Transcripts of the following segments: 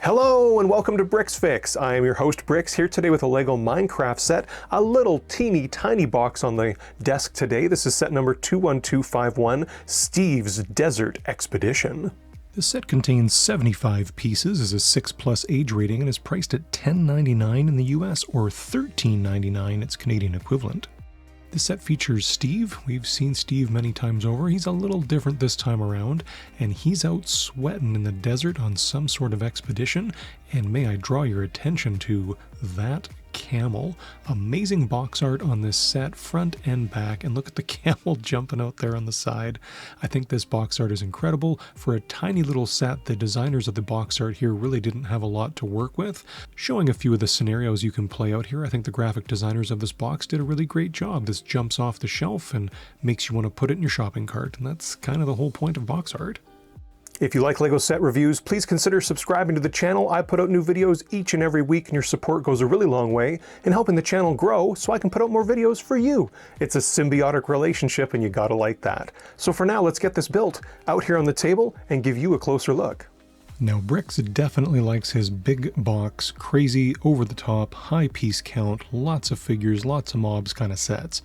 Hello and welcome to BrixFix. I am your host Brix, here today with a LEGO Minecraft set. A little teeny tiny box on the desk today. This is set number 21251, Steve's Desert Expedition. This set contains 75 pieces, is a 6+ age rating, and is priced at $10.99 in the US or $13.99 its Canadian equivalent. This set features Steve. We've seen Steve many times over. He's a little different this time around, and he's out sweating in the desert on some sort of expedition. And may I draw your attention to that camel. Amazing box art on this set, front and back, and look at the camel jumping out there on the side. I think this box art is incredible. For a tiny little set, the designers of the box art here really didn't have a lot to work with. Showing a few of the scenarios you can play out here, I think the graphic designers of this box did a really great job. This jumps off the shelf and makes you want to put it in your shopping cart, and that's kind of the whole point of box art. If you like LEGO set reviews, please consider subscribing to the channel. I put out new videos each and every week, and your support goes a really long way in helping the channel grow so I can put out more videos for you. It's a symbiotic relationship, and you gotta like that. So for now, let's get this built out here on the table and give you a closer look. Now, Brix definitely likes his big box, crazy, over-the-top, high piece count, lots of figures, lots of mobs kind of sets.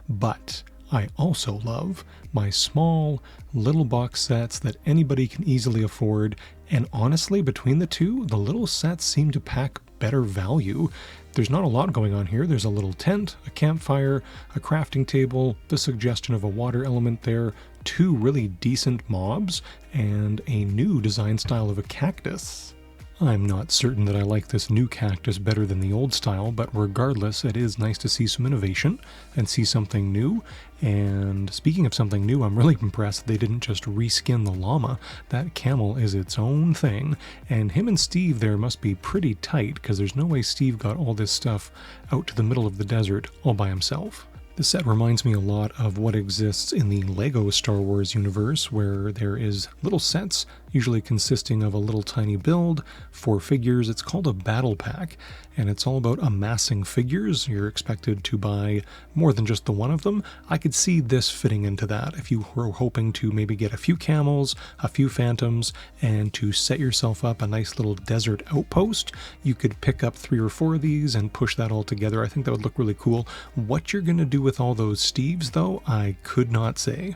But I also love my small little box sets that anybody can easily afford, and honestly, between the two, the little sets seem to pack better value. There's not a lot going on here. There's a little tent, a campfire, a crafting table, the suggestion of a water element there, two really decent mobs, and a new design style of a cactus. I'm not certain that I like this new cactus better than the old style, but regardless, it is nice to see some innovation and see something new. And speaking of something new, I'm really impressed they didn't just reskin the llama. That camel is its own thing, and him and Steve there must be pretty tight, because there's no way Steve got all this stuff out to the middle of the desert all by himself. This set reminds me a lot of what exists in the LEGO Star Wars universe, where there is little sets, usually consisting of a little tiny build, 4 figures. It's called a battle pack, and it's all about amassing figures. You're expected to buy more than just the one of them. I could see this fitting into that if you were hoping to maybe get a few camels, a few phantoms, and to set yourself up a nice little desert outpost. You could pick up 3 or 4 of these and push that all together. I think that would look really cool. What you're going to do with all those Steves, though, I could not say.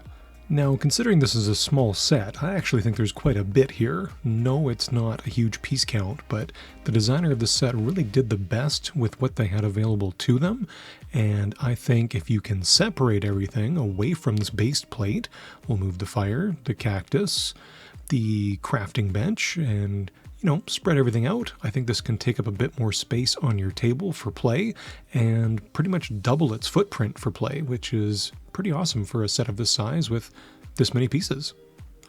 Now, considering this is a small set, I actually think there's quite a bit here. No, it's not a huge piece count, but the designer of the set really did the best with what they had available to them, and I think if you can separate everything away from this base plate, we'll move the fire, the cactus, the crafting bench, and spread everything out. I think this can take up a bit more space on your table for play and pretty much double its footprint for play, which is pretty awesome for a set of this size with this many pieces.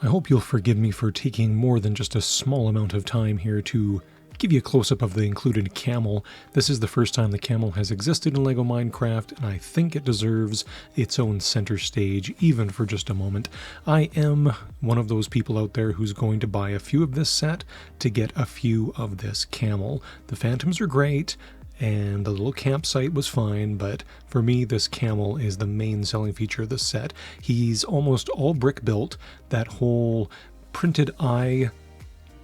I hope you'll forgive me for taking more than just a small amount of time here to give you a close-up of the included camel. This is the first time the camel has existed in LEGO Minecraft, and I think it deserves its own center stage, even for just a moment. I am one of those people out there who's going to buy a few of this set to get a few of this camel. The phantoms are great, and the little campsite was fine, but for me, this camel is the main selling feature of this set. He's almost all brick built. That whole printed eye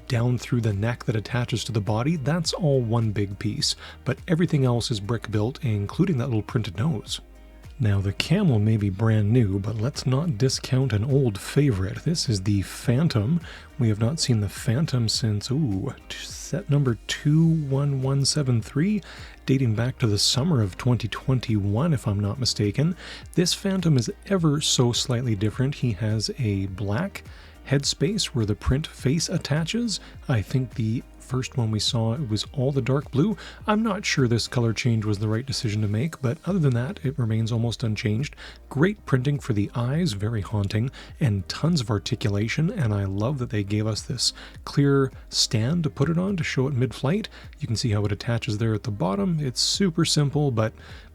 down through the neck that attaches to the body, that's all one big piece, but everything else is brick built, including that little printed nose. Now, the camel may be brand new, but let's not discount an old favorite. This is the Phantom. We have not seen the Phantom since, set number 21173, dating back to the summer of 2021, if I'm not mistaken. This Phantom is ever so slightly different. He has a black headspace where the print face attaches. I think the first one we saw, it was all the dark blue. I'm not sure this color change was the right decision to make, but other than that, it remains almost unchanged. Great printing for the eyes, very haunting, and tons of articulation, and I love that they gave us this clear stand to put it on to show it mid-flight. You can see how it attaches there at the bottom. It's super simple, but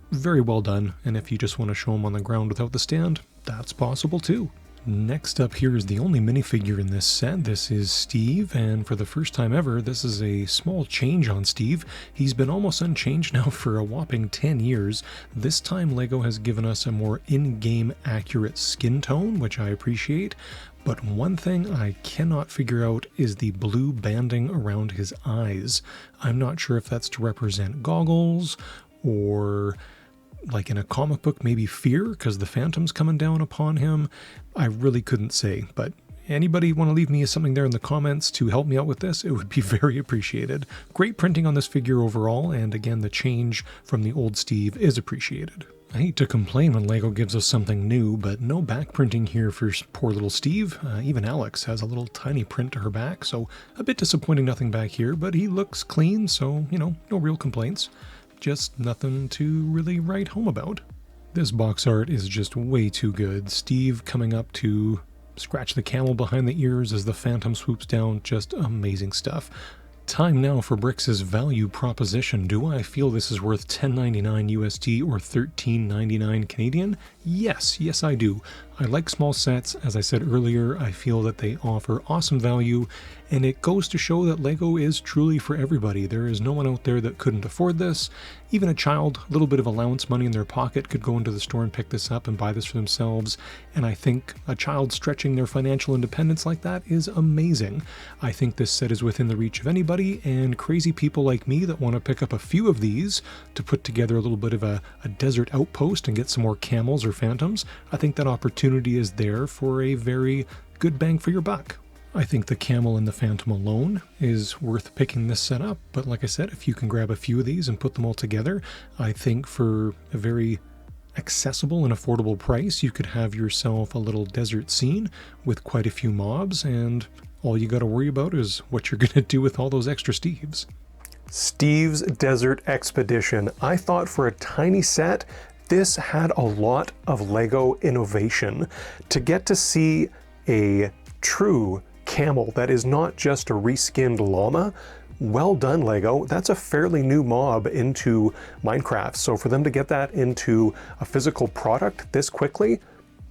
very well done, and if you just want to show them on the ground without the stand, that's possible too. Next up here is the only minifigure in this set. This is Steve, and for the first time ever, this is a small change on Steve. He's been almost unchanged now for a whopping 10 years. This time LEGO has given us a more in-game accurate skin tone, which I appreciate, But one thing I cannot figure out is the blue banding around his eyes. I'm not sure if that's to represent goggles or, like in a comic book, maybe fear because the Phantom's coming down upon him. I really couldn't say, but anybody want to leave me something there in the comments to help me out with this? It would be very appreciated. Great printing on this figure overall, and again, the change from the old Steve is appreciated. I hate to complain when LEGO gives us something new, but no back printing here for poor little Steve. Even Alex has a little tiny print to her back, so a bit disappointing nothing back here, but he looks clean, so, you know, no real complaints. Just nothing to really write home about. This box art is just way too good. Steve coming up to scratch the camel behind the ears as the Phantom swoops down, just amazing stuff. Time now for Brix's value proposition. Do I feel this is worth $10.99 USD or $13.99 Canadian? Yes, I do. I like small sets. As I said earlier, I feel that they offer awesome value, and it goes to show that LEGO is truly for everybody. There is no one out there that couldn't afford this. Even a child, a little bit of allowance money in their pocket, could go into the store and pick this up and buy this for themselves, and I think a child stretching their financial independence like that is amazing. I think this set is within the reach of anybody, and crazy people like me that want to pick up a few of these to put together a little bit of a desert outpost and get some more camels or Phantoms, I think that opportunity is there for a very good bang for your buck. I think the camel and the Phantom alone is worth picking this set up, but like I said, if you can grab a few of these and put them all together, I think for a very accessible and affordable price, you could have yourself a little desert scene with quite a few mobs, and all you got to worry about is what you're going to do with all those extra Steves. Steve's Desert Expedition. I thought for a tiny set, this had a lot of LEGO innovation. To get to see a true camel that is not just a reskinned llama, well done LEGO. That's a fairly new mob into Minecraft, so for them to get that into a physical product this quickly,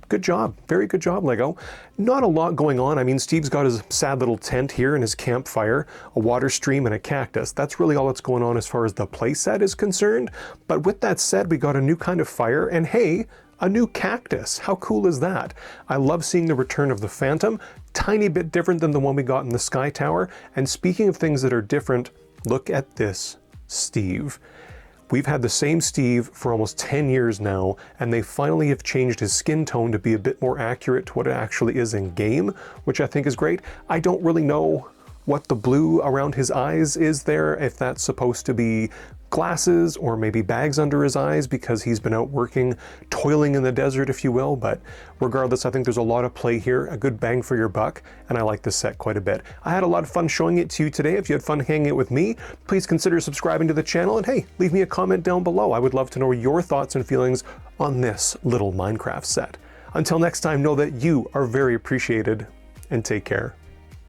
good job. Very good job, LEGO. Not a lot going on. I mean, Steve's got his sad little tent here and his campfire, a water stream, and a cactus. That's really all that's going on as far as the play set is concerned. But with that said, we got a new kind of fire, and hey, a new cactus. How cool is that? I love seeing the return of the Phantom. Tiny bit different than the one we got in the Sky Tower. And speaking of things that are different, look at this Steve. We've had the same Steve for almost 10 years now, and they finally have changed his skin tone to be a bit more accurate to what it actually is in game, which I think is great. I don't really know what the blue around his eyes is there, if that's supposed to be glasses or maybe bags under his eyes because he's been out working, toiling in the desert, if you will. But regardless, I think there's a lot of play here, a good bang for your buck, and I like this set quite a bit. I had a lot of fun showing it to you today. If you had fun hanging out with me, please consider subscribing to the channel, and hey, leave me a comment down below. I would love to know your thoughts and feelings on this little Minecraft set. Until next time, know that you are very appreciated, and take care.